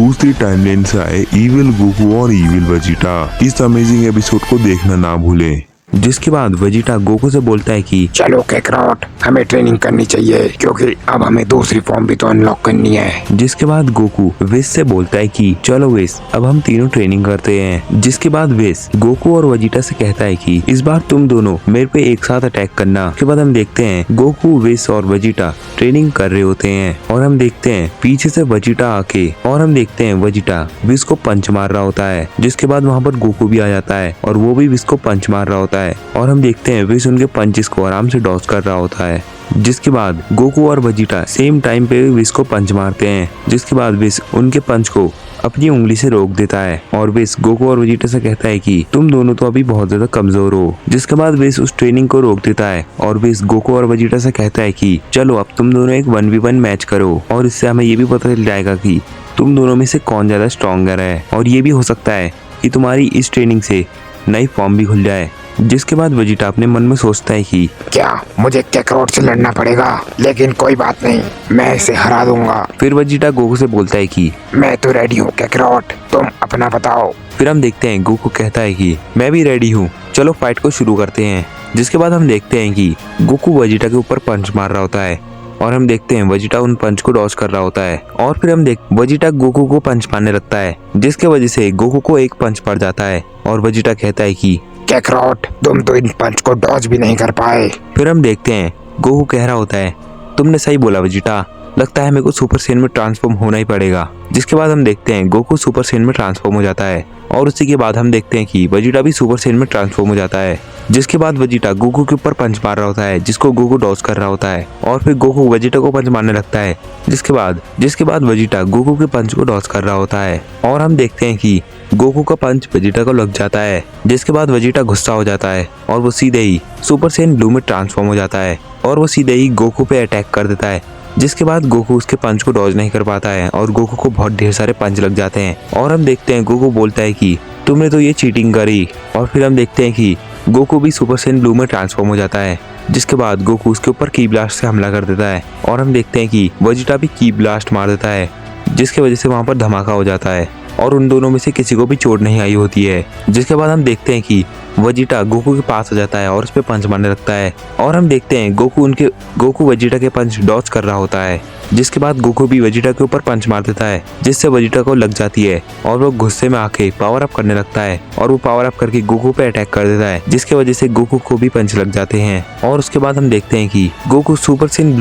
दूसरी टाइमलाइन से आए इविल गोकू और इविल वेजिटा। इस अमेजिंग एपिसोड को देखना ना भूलें। जिसके बाद वेजिटा गोकू से बोलता है कि चलो कैकरॉट, हमें ट्रेनिंग करनी चाहिए क्योंकि अब हमें दूसरी फॉर्म भी तो अनलॉक करनी है। जिसके बाद गोकू विस से बोलता है कि चलो विस, अब हम तीनों ट्रेनिंग करते हैं। जिसके बाद विस गोकू और वेजिटा से कहता है कि इस बार तुम दोनों मेरे पे एक साथ अटैक करना। उसके बाद हम देखते हैं गोकू, विस और वेजिटा ट्रेनिंग कर रहे होते हैं और हम देखते हैं पीछे से वेजिटा आके और हम देखते हैं वेजिटा विस को पंच मार रहा होता है। जिसके बाद वहाँ पर गोकू भी आ जाता है और वो भी विस को पंच मार रहा होता है और हम देखते हैं विस उनके पंचेस को आराम से डॉज कर रहा होता है। जिसके बाद गोकू और वेजिटा सेम टाइम पे विस को पंच मारते हैं। जिसके बाद विस उनके पंच को अपनी उंगली से रोक देता है और विस गोकू और वेजिटा से कहता है कि तुम दोनों तो अभी बहुत ज्यादा कमजोर हो। जिसके बाद विस उस ट्रेनिंग को रोक देता है और विस गोकू और वेजिटा से कहता है कि चलो अब तुम दोनों एक 1v1 मैच करो और इससे हमें ये भी पता चल जाएगा कि तुम दोनों में से कौन ज्यादा स्ट्रॉन्गर है और ये भी हो सकता है कि तुम्हारी इस ट्रेनिंग से नई फॉर्म भी खुल जाए। जिसके बाद वेजिटा अपने मन में सोचता है कि क्या मुझे कैकरॉट से लड़ना पड़ेगा, लेकिन कोई बात नहीं, मैं इसे हरा दूंगा। फिर वेजिटा गोकू से बोलता है कि मैं तो रेडी हूँ कैकरॉट, तुम अपना बताओ। फिर हम देखते हैं गोकू कहता है कि मैं भी रेडी हूँ, चलो फाइट को शुरू करते हैं। जिसके बाद हम देखते हैं कि गोकू वेजिटा के ऊपर पंच मार रहा होता है और हम देखते हैं वेजिटा उन पंच को डॉज कर रहा होता है और फिर हम वेजिटा गोकू को पंच मारने लगता है, जिसके वजह से गोकू को एक पंच पड़ जाता है और वेजिटा कहता है कि कैकरॉट, तुम तो इन पंच को डॉज भी नहीं कर पाए। फिर हम देखते हैं गोकू कह रहा होता है तुमने सही बोला वेजिटा, लगता है मेरे को सुपर सैयन में ट्रांसफॉर्म होना ही पड़ेगा। जिसके बाद हम देखते हैं गोकू सुपर सैयन में ट्रांसफॉर्म हो जाता है और उसी के बाद हम देखते हैं कि वेजिटा भी सुपर सैयन में ट्रांसफॉर्म हो जाता है। जिसके बाद वेजिटा गोकू के ऊपर पंच मार रहा होता है, जिसको गोकू डॉज कर रहा होता है और फिर गोकू वेजिटा को पंच मारने लगता है। जिसके बाद वेजिटा गोकू के पंच को डॉज कर रहा होता है और हम देखते हैं कि गोकू का पंच वेजिटा को लग जाता है। जिसके बाद वेजिटा गुस्सा हो जाता है और वो सीधे ही सुपर सैयन ब्लू में ट्रांसफॉर्म हो जाता है और वो सीधे ही गोकू पे अटैक कर देता है। जिसके बाद गोकू उसके पंच को डॉज नहीं कर पाता है और गोकू को बहुत ढेर सारे पंच लग जाते हैं और हम देखते हैं गोकू बोलता है कि तुमने तो ये चीटिंग करी। और फिर हम देखते हैं कि गोकू भी सुपर सैयन ब्लू में ट्रांसफॉर्म हो जाता है। जिसके बाद गोकू उसके ऊपर की ब्लास्ट से हमला कर देता है और हम देखते हैं कि वेजिटा भी की ब्लास्ट मार देता है, जिसकी वजह से वहाँ पर धमाका हो जाता है और उन दोनों में से किसी को भी चोट नहीं आई होती है। जिसके बाद हम देखते हैं कि वेजिटा गोकू के पास आ जाता है और उस पे पंच मारने लगता है और हम देखते हैं गोकू वेजिटा के पंच डॉज कर रहा होता है। जिसके बाद गोकू भी वेजिटा के ऊपर पंच मार देता है, जिससे वेजिटा को लग जाती है और वो गुस्से में आके पावर अप करने लगता है और वो पावर अप करके गोकू पे अटैक कर देता है, जिसके वजह से गोकू को भी पंच लग जाते हैं। और उसके बाद हम देखते हैं कि गोकू सुपर सैयन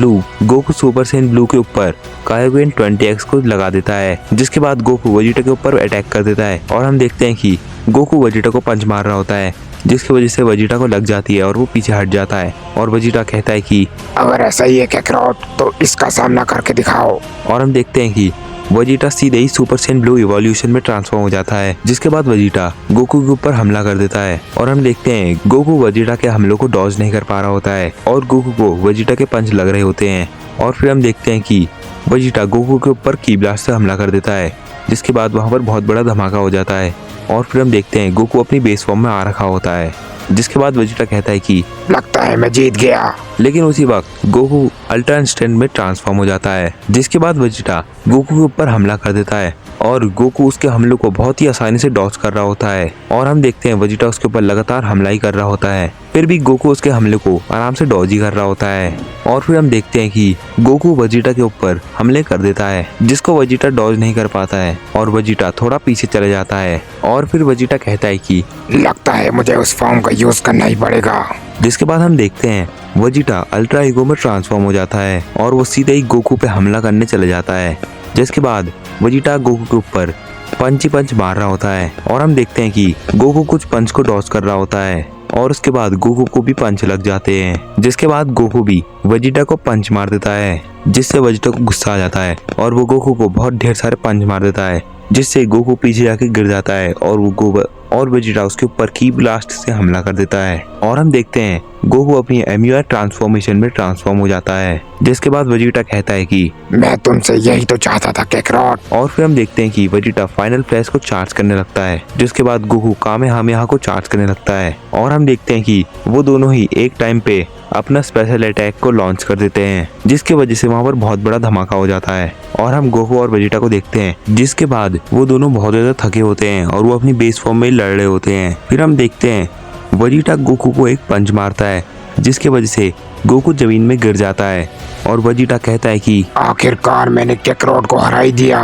ब्लू के ऊपर कायोगेन 20x को लगा देता है। जिसके बाद गोकू वेजिटा के ऊपर अटैक कर देता है और हम देखते हैं कि गोकू वेजिटा को पंच मार रहा होता है, जिसकी वजह से वेजिटा को लग जाती है और वो पीछे हट जाता है और वेजिटा कहता है कि अगर ऐसा ही है कैकरॉट तो इसका सामना करके दिखाओ। और हम देखते हैं कि वेजिटा सीधे ही सुपर सैयन ब्लू इवोल्यूशन में ट्रांसफॉर्म हो जाता है। जिसके बाद वेजिटा गोकू के ऊपर हमला कर देता है और हम देखते हैं गोकू वेजिटा के हमलों को डॉज नहीं कर पा रहा होता है और गोकू को वेजिटा के पंच लग रहे होते हैं। और फिर हम देखते हैं कि वेजिटा गोकू के ऊपर की ब्लास्ट से हमला कर देता है, जिसके बाद वहाँ पर बहुत बड़ा धमाका हो जाता है और फिर हम देखते हैं गोकू अपनी बेस फॉर्म में आ रखा होता है। जिसके बाद वेजिटा कहता है कि लगता है मैं जीत गया। लेकिन उसी वक्त गोकू अल्ट्रा इंस्टेंट में ट्रांसफॉर्म हो जाता है। जिसके बाद वेजिटा गोकू के ऊपर हमला कर देता है और गोकू उसके हमले को बहुत ही आसानी से डॉज कर रहा होता है और हम देखते हैं वेजिटा उसके ऊपर लगातार हमला ही कर रहा होता है, फिर भी गोकू उसके हमले को आराम से डॉज ही कर रहा होता है। और फिर हम देखते हैं कि गोकू वेजिटा के ऊपर हमले कर देता है, जिसको वेजिटा डॉज नहीं कर पाता है और वेजिटा थोड़ा पीछे चले जाता है। और फिर वेजिटा कहता है कि लगता है मुझे उस फॉर्म का यूज करना ही पड़ेगा। जिसके बाद हम देखते हैं वेजिटा अल्ट्रा ईगो में ट्रांसफॉर्म हो जाता है और वो सीधे ही गोकू पे हमला करने चले जाता है। जिसके बाद वेजिटा गोकू के ऊपर पंच मार रहा होता है और हम देखते हैं कि गोकू कुछ पंच को डॉज कर रहा होता है और उसके बाद गोकू को भी पंच लग जाते हैं। जिसके बाद गोकू भी वेजिटा को पंच मार देता है, जिससे वेजिटा को गुस्सा आ जाता है और वो गोकू को बहुत ढेर सारे पंच मार देता है, जिससे गोकू पीछे जाके गिर जाता है और वेजिटा उसके ऊपर की ब्लास्ट से हमला कर देता है। और हम देखते हैं गोकू अपनी एम्यूआर ट्रांसफॉर्मेशन में ट्रांसफॉर्म हो जाता है। जिसके बाद वेजिटा कहता है कि मैं तुमसे यही तो चाहता था कैकरॉट। और फिर हम देखते हैं कि वेजिटा फाइनल फ्लैश को चार्ज करने लगता है, जिसके बाद गोकू कामेहामेहा को चार्ज करने लगता है और हम देखते हैं कि वो दोनों ही एक टाइम पे अपना स्पेशल अटैक को लॉन्च कर देते हैं, जिसकी वजह से वहाँ पर बहुत बड़ा धमाका हो जाता है और हम गोकू और वेजिटा को देखते हैं। जिसके बाद वो दोनों बहुत ज्यादा थके होते हैं और वो अपनी बेस फॉर्म में लड़ रहे होते हैं। फिर हम देखते हैं वेजिटा गोकू को एक पंच मारता है, जिसकी वजह से गोकू जमीन में गिर जाता है और वेजिटा कहता है कि आखिरकार मैंने कैकरोट को हरा ही दिया।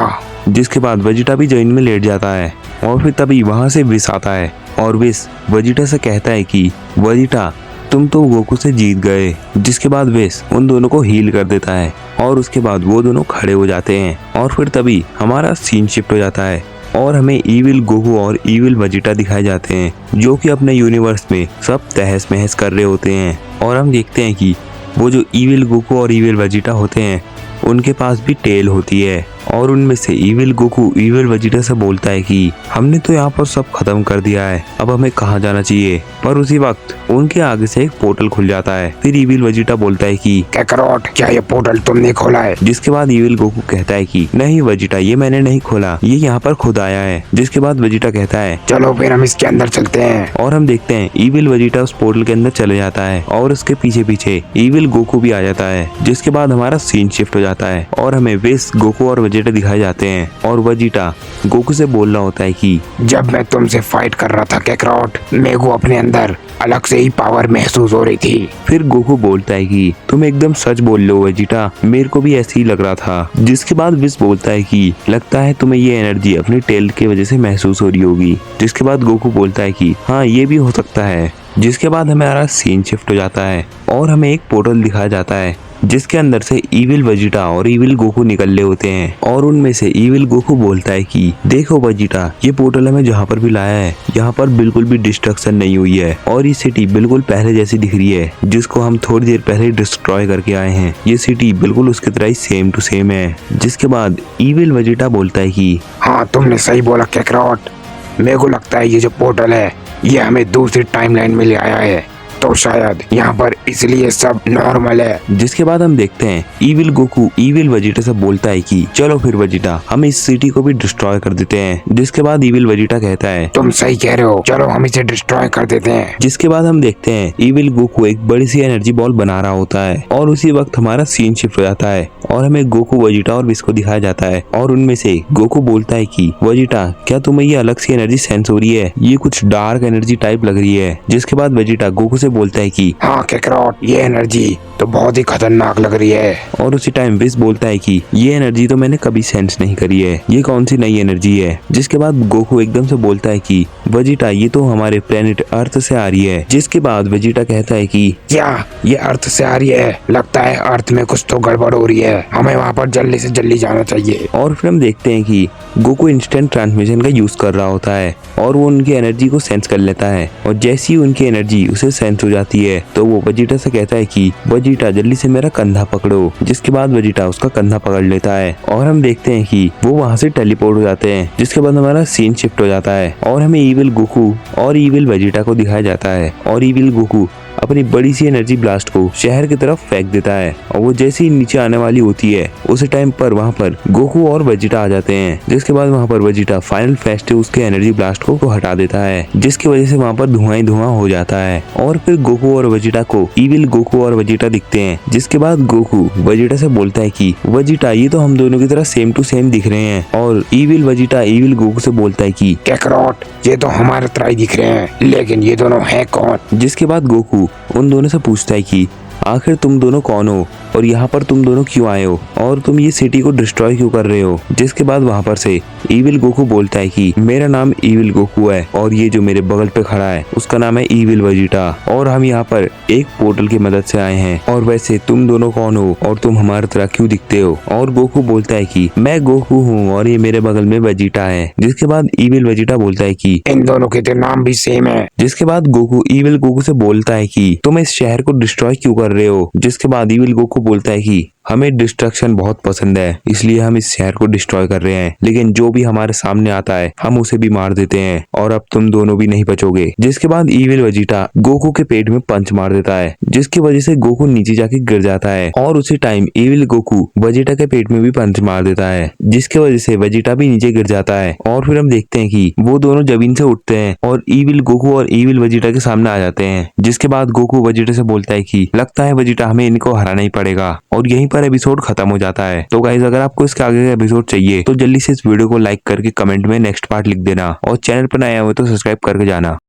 जिसके बाद वेजिटा भी जमीन में लेट जाता है और फिर तभी वहां से विस आता है और विस वेजिटा से कहता है कि वेजिटा तुम तो गोकू से जीत गए। जिसके बाद विस उन दोनों को हील कर देता है और उसके बाद वो दोनों खड़े हो जाते हैं और फिर तभी हमारा सीन शिफ्ट हो जाता है और हमें इविल गोकू और इविल वेजिटा दिखाए जाते हैं, जो कि अपने यूनिवर्स में सब तहस महस कर रहे होते हैं। और हम देखते हैं कि वो जो इविल गोकू और इविल वेजिटा होते हैं उनके पास भी टेल होती है और उनमें से इविल गोकू इविल वेजिटा से बोलता है कि हमने तो यहाँ पर सब खत्म कर दिया है, अब हमें कहाँ जाना चाहिए। पर उसी वक्त उनके आगे से एक पोर्टल खुल जाता है। फिर इविल वेजिटा बोलता है कि कैकरोट क्या ये पोर्टल तुमने खोला है? जिसके बाद इविल गोकू कहता है कि नहीं वेजिटा, ये मैंने नहीं खोला, ये यहाँ पर खुद आया है। जिसके बाद वेजिटा कहता है चलो फिर हम इसके अंदर चलते हैं। और हम देखते हैं इविल वेजिटा उस पोर्टल के अंदर चले जाता है और उसके पीछे पीछे इविल गोकू भी आ जाता है। जिसके बाद हमारा सीन शिफ्ट हो जाता है और हमें विस गोकू और वेजिटा दिखाए जाते हैं और वेजिटा गोकू से बोल रहा होता है कि जब मैं तुमसे फाइट कर रहा था कैकरोट, मेरे को अपने अंदर अलग से ही पावर महसूस हो रही थी। फिर गोकू बोलता है कि तुम एकदम सच बोल रहे हो वेजिटा, मेरे को भी ऐसे ही लग रहा था। जिसके बाद विस बोलता है कि लगता है तुम्हें ये एनर्जी अपनी टेल की वजह से महसूस हो रही होगी। जिसके बाद गोकू बोलता है कि हाँ ये भी हो सकता है। जिसके बाद हमारा सीन शिफ्ट हो जाता है और हमें एक पोर्टल दिखाया जाता है जिसके अंदर से इविल वेजिटा और इविल गोकू निकल रहे होते हैं और उनमें से इविल गोकू बोलता है कि देखो वेजिटा, ये पोर्टल हमें जहाँ पर भी लाया है यहाँ पर बिल्कुल भी डिस्ट्रक्शन नहीं हुई है और ये सिटी बिल्कुल पहले जैसी दिख रही है, जिसको हम थोड़ी देर पहले डिस्ट्रॉय करके आए हैं। ये सिटी बिल्कुल उसकी तरह ही सेम टू सेम है। जिसके बाद इविल वेजिटा बोलता है कि हाँ तुमने सही बोला कैकरोट, मेरे को लगता है ये जो पोर्टल है ये हमें दूसरी टाइमलाइन में ले आया है, तो शायद यहाँ पर इसलिए सब नॉर्मल है। जिसके बाद हम देखते हैं इविल गोकू इविल वेजिटा से बोलता है कि चलो फिर वेजिटा हम इस सिटी को भी डिस्ट्रॉय कर देते हैं। जिसके बाद इविल वेजिटा कहता है तुम सही कह रहे हो, चलो हम इसे डिस्ट्रॉय कर देते हैं। जिसके बाद हम देखते हैं इविल गोकू एक बड़ी सी एनर्जी बॉल बना रहा होता है और उसी वक्त हमारा सीन शिफ्ट हो जाता है और हमें गोकू वेजिटा और विस को दिखाया जाता है और उनमें से गोकू बोलता है कि वेजिटा क्या तुम्हें ये अलग सी एनर्जी सेंस हो रही है, ये कुछ डार्क एनर्जी टाइप लग रही है। जिसके बाद वेजिटा गोकू से बोलता है कि हाँ कैकरोट, ये एनर्जी तो बहुत ही खतरनाक लग रही है। और उसी टाइम विस बोलता है कि ये एनर्जी तो मैंने कभी सेंस नहीं करी है, ये कौन सी नई एनर्जी है। जिसके बाद गोकू एकदम से बोलता है कि वेजिटा ये तो हमारे प्लेनेट अर्थ से आ रही है। जिसके बाद वेजिटा कहता है कि क्या ये अर्थ से आ रही है? लगता है अर्थ में कुछ तो गड़बड़ हो रही है, हमें वहाँ पर जल्दी से जल्दी जाना चाहिए। और फिर हम देखते हैं कि गोकू इंस्टेंट ट्रांसमिशन का यूज कर रहा होता है और वो उनकी एनर्जी को सेंस कर लेता है और जैसी ही उनकी एनर्जी उसे सेंस हो जाती है तो वो वेजिटा से कहता है कि वेजिटा जल्दी से मेरा कंधा पकड़ो। जिसके बाद वेजिटा उसका कंधा पकड़ लेता है और हम देखते हैं कि वो वहाँ से टेलीपोर्ट हो जाते हैं। जिसके बाद हमारा सीन शिफ्ट हो जाता है और हमें इविल गोकू और इविल वेजिटा को दिखाया जाता है और इविल गोकू अपनी बड़ी सी एनर्जी ब्लास्ट को शहर की तरफ फेंक देता है और वो जैसे ही नीचे आने वाली होती है उसी टाइम पर वहाँ पर गोकू और वेजिटा आ जाते हैं। जिसके बाद वहाँ पर वेजिटा फाइनल फेस्ट उसके एनर्जी ब्लास्ट को हटा देता है, जिसकी वजह से वहाँ पर धुआं ही धुआं हो जाता है और फिर गोकू और वेजिटा को इविल गोकू और वेजिटा दिखते हैं। जिसके बाद गोकू वेजिटा से बोलता है कि वेजिटा ये तो हम दोनों की तरह सेम टू सेम दिख रहे हैं और इविल वेजिटा इविल गोकू से बोलता है कि कैकरोट ये तो हमारे तरह ही दिख रहे हैं, लेकिन ये दोनों हैं कौन? जिसके बाद गोकू उन दोनों से पूछता है कि आखिर तुम दोनों कौन हो और यहाँ पर तुम दोनों क्यों आए हो और तुम ये सिटी को डिस्ट्रॉय क्यों कर रहे हो। जिसके बाद वहाँ पर से इविल गोकू बोलता है कि मेरा नाम इविल गोकू है और ये जो मेरे बगल पे खड़ा है उसका नाम है इविल वेजिटा और हम यहाँ पर एक पोर्टल की मदद से आए हैं और वैसे तुम दोनों कौन हो और तुम हमारी तरह क्यों दिखते हो। और गोकू बोलता है कि मैं गोकू हूँ और ये मेरे बगल में वेजिटा है। जिसके बाद इविल वेजिटा बोलता है कि इन दोनों के तो नाम भी सेम है। जिसके बाद गोकू इविल गोकू से बोलता है कि तुम इस शहर को डिस्ट्रॉय क्यों कर रहे हो। जिसके बाद इविल गोकू बोलता है कि हमें डिस्ट्रक्शन बहुत पसंद है, इसलिए हम इस शहर को डिस्ट्रॉय कर रहे हैं, लेकिन जो भी हमारे सामने आता है हम उसे भी मार देते हैं और अब तुम दोनों भी नहीं बचोगे। जिसके बाद इविल वेजिटा गोकू के पेट में पंच मार देता है, जिसकी वजह से गोकू नीचे जाके गिर जाता है और उसी टाइम इविल गोकू वेजिटा के पेट में भी पंच मार देता है, जिसकी वजह से वेजिटा भी नीचे गिर जाता है। और फिर हम देखते हैं कि वो दोनों जमीन से उठते हैं और इविल गोकू और इविल वेजिटा के सामने आ जाते हैं। जिसके बाद गोकू वेजिटा से बोलता है कि लगता है वेजिटा हमें इनको हराना ही पड़ेगा, और यहीं पर एपिसोड खत्म हो जाता है। तो गाइस अगर आपको इसके आगे का एपिसोड चाहिए तो जल्दी से इस वीडियो को लाइक करके कमेंट में नेक्स्ट पार्ट लिख देना, और चैनल पर नया हो तो सब्सक्राइब करके जाना।